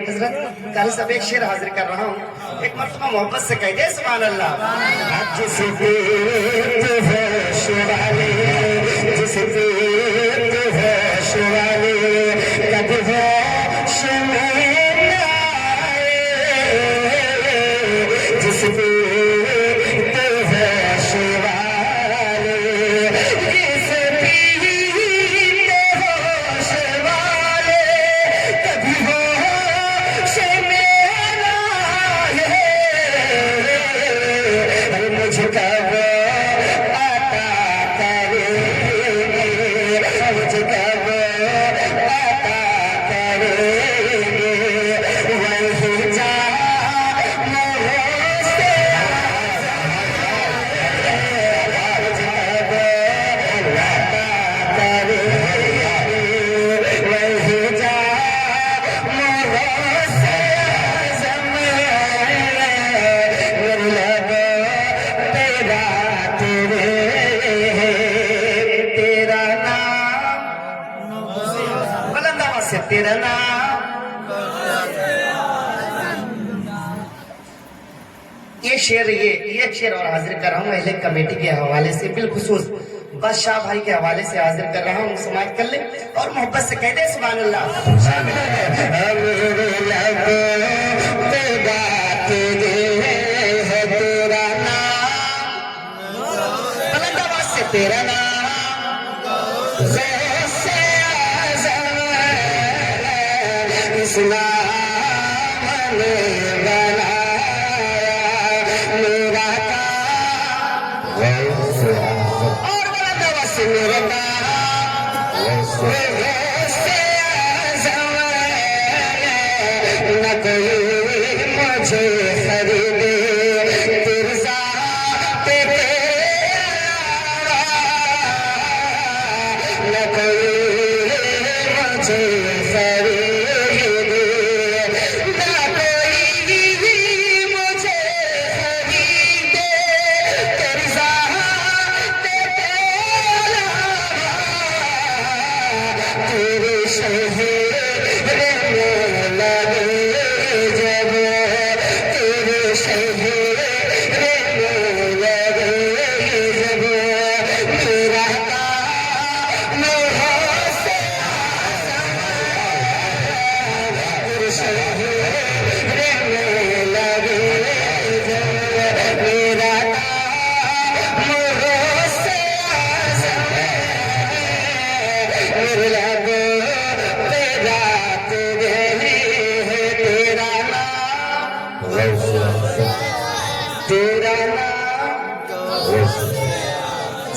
हजरत कल सब एक शेर हाजिर कर रहा हूँ, एक मर्तबा मोहब्बत से कह दे सुभान अल्लाह। जिस पे तो है शिवाले, जिस पे तो है शिवाले, कभी होश में न आए, जिस पे तो है शिवाले, जिस पीते होश वाले, कभी होश में न आए, मुझका वो अता करेंगे, मुझका वो अता करेंगे, वही जान से तेरा नाम, ये शेर और हाजिर कर रहा हूँ अहले कमेटी के हवाले से, बिलखुसूस बादशाह भाई के हवाले से हाजिर कर रहा हूँ। समाज कर ले और मोहब्बत से कह दे सुभान अल्लाह। तेरा नाम, बुलंद आवाज से तेरा नाम, इस्लाम ने बनाया मेरा काम, और बुलंद आवाज से मेरा काम, से आज़म न कोई मुझे खरीदे, तेरे साथ न कोई मुझे खरीदे,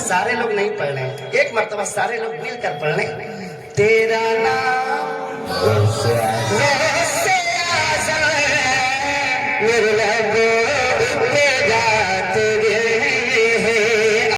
सारे लोग नहीं पढ़ रहे हैं, एक मर्तबा सारे लोग मिलकर पढ़ लें। तेरा नाम